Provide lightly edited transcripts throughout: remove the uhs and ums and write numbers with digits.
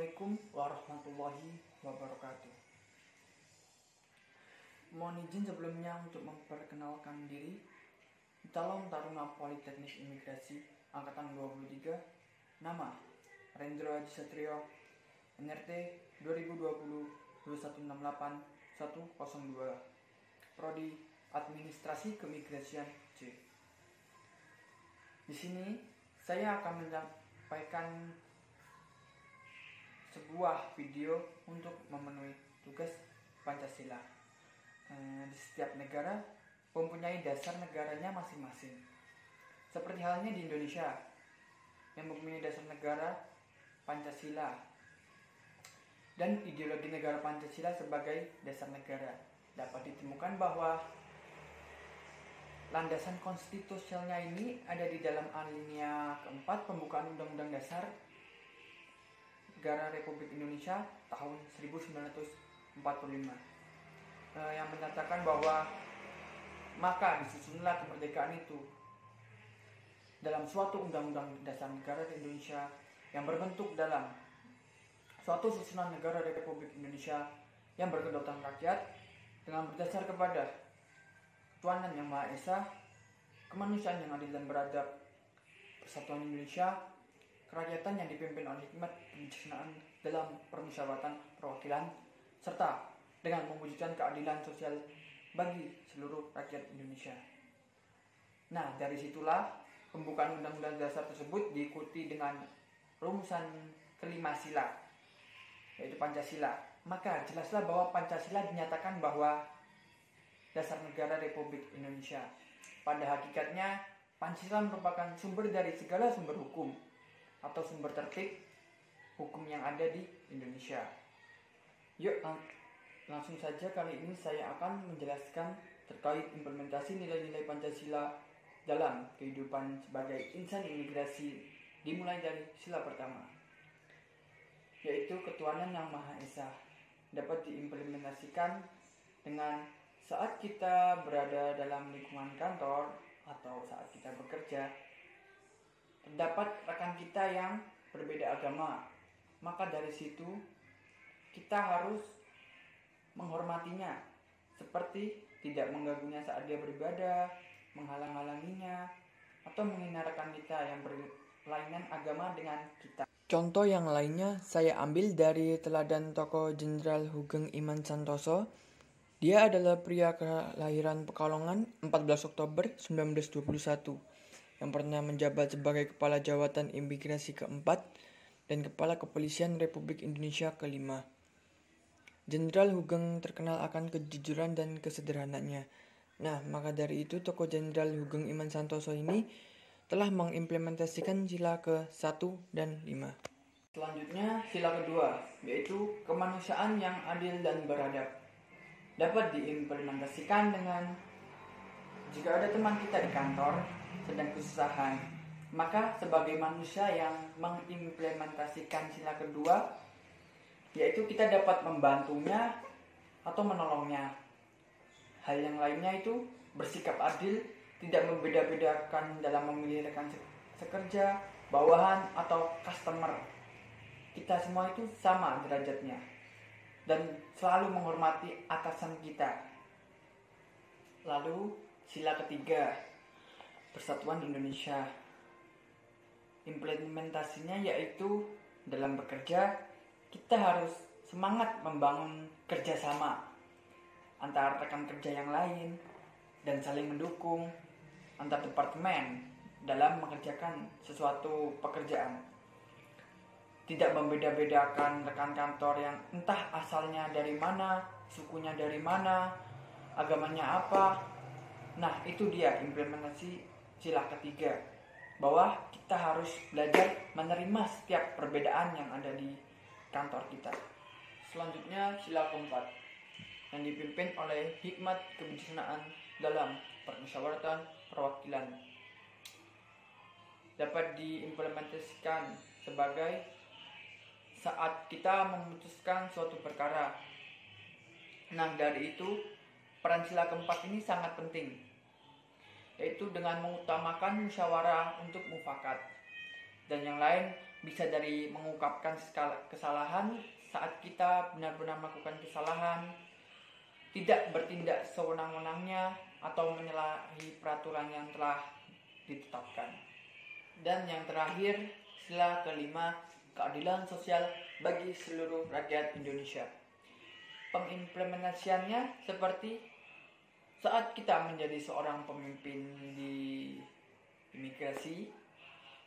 Assalamualaikum warahmatullahi wabarakatuh. Mohon izin sebelumnya untuk memperkenalkan diri. Calon Taruna Politeknik Imigrasi Angkatan 23. Nama Rendra Haji Satrio, NRT 2020-2168-102, Prodi Administrasi Keimigrasian C. Di sini saya akan menyampaikan sebuah video untuk memenuhi tugas Pancasila. Di setiap negara mempunyai dasar negaranya masing-masing. Seperti halnya di Indonesia yang mempunyai dasar negara Pancasila dan ideologi negara Pancasila sebagai dasar negara. Dapat ditemukan bahwa landasan konstitusionalnya ini ada di dalam alinea keempat pembukaan Undang-Undang Dasar Negara Republik Indonesia tahun 1945 yang menyatakan bahwa maka disusunlah kemerdekaan itu dalam suatu Undang-Undang Dasar Negara Indonesia yang berbentuk dalam suatu susunan negara Republik Indonesia yang berkedaulatan rakyat dengan berdasar kepada ketuhanan yang Maha Esa, kemanusiaan yang adil dan beradab, persatuan Indonesia, kerakyatan yang dipimpin oleh hikmat kebijaksanaan dalam permusyawaratan perwakilan, serta dengan mewujudkan keadilan sosial bagi seluruh rakyat Indonesia. Nah, dari situlah pembukaan Undang-Undang Dasar tersebut diikuti dengan rumusan kelima sila, yaitu Pancasila. Maka jelaslah bahwa Pancasila dinyatakan bahwa dasar negara Republik Indonesia. Pada hakikatnya, Pancasila merupakan sumber dari segala sumber hukum atau sumber tertib hukum yang ada di Indonesia. Yuk, langsung saja kali ini saya akan menjelaskan terkait implementasi nilai-nilai Pancasila dalam kehidupan sebagai insan imigrasi, dimulai dari sila pertama, yaitu ketuhanan yang Maha Esa. Dapat diimplementasikan dengan saat kita berada dalam lingkungan kantor atau saat kita bekerja, terdapat rekan kita yang berbeda agama, maka dari situ kita harus menghormatinya, seperti tidak mengganggunya saat dia beribadah, menghalang-halanginya, atau menghina rekan kita yang berlainan agama dengan kita. Contoh yang lainnya saya ambil dari teladan tokoh Jenderal Hugeng Iman Santoso. Dia adalah pria kelahiran Pekalongan 14 Oktober 1921 yang pernah menjabat sebagai Kepala Jawatan Imigrasi keempat dan Kepala Kepolisian Republik Indonesia kelima. Jenderal Hugeng terkenal akan kejujuran dan kesederhanaannya. Nah, maka dari itu tokoh Jenderal Hugeng Iman Santoso ini telah mengimplementasikan sila ke-1 dan 5. Selanjutnya sila kedua, yaitu kemanusiaan yang adil dan beradab. Dapat diimplementasikan dengan jika ada teman kita di kantor sedang kesusahan, maka sebagai manusia yang mengimplementasikan sila kedua, yaitu kita dapat membantunya atau menolongnya. Hal yang lainnya itu bersikap adil, tidak membeda-bedakan dalam memilih rekan sekerja, bawahan, atau customer. Kita semua itu sama derajatnya dan selalu menghormati atasan kita. Lalu sila ketiga, Persatuan Indonesia. Implementasinya yaitu dalam bekerja kita harus semangat membangun kerjasama antara rekan kerja yang lain dan saling mendukung antar departemen dalam mengerjakan sesuatu pekerjaan. Tidak membeda-bedakan rekan kantor yang entah asalnya dari mana, sukunya dari mana, agamanya apa. Nah, itu dia implementasi sila ketiga, bahwa kita harus belajar menerima setiap perbedaan yang ada di kantor kita. Selanjutnya sila keempat, yang dipimpin oleh hikmat kebijaksanaan dalam permusyawaratan perwakilan. Dapat diimplementasikan sebagai saat kita memutuskan suatu perkara. Nah, dari itu peran sila keempat ini sangat penting, yaitu dengan mengutamakan musyawarah untuk mufakat dan yang lain bisa dari mengungkapkan kesalahan saat kita benar-benar melakukan kesalahan, tidak bertindak sewenang-wenangnya atau menyalahi peraturan yang telah ditetapkan. Dan yang terakhir, sila kelima, keadilan sosial bagi seluruh rakyat Indonesia. Pengimplementasiannya seperti saat kita menjadi seorang pemimpin di imigrasi,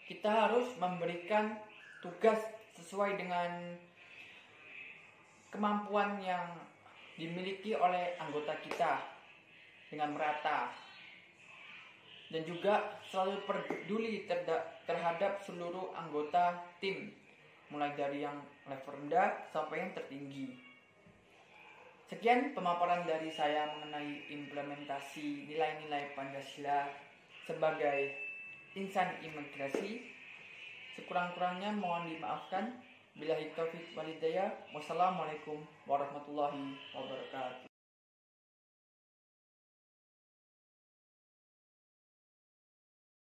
kita harus memberikan tugas sesuai dengan kemampuan yang dimiliki oleh anggota kita dengan merata, dan juga selalu peduli terhadap seluruh anggota tim, mulai dari yang level rendah sampai yang tertinggi. Sekian pemaparan dari saya mengenai implementasi nilai-nilai Pancasila sebagai insan imigrasi. Sekurang-kurangnya mohon dimaafkan. Billahi taufiq wal hidayah. Wassalamualaikum warahmatullahi wabarakatuh.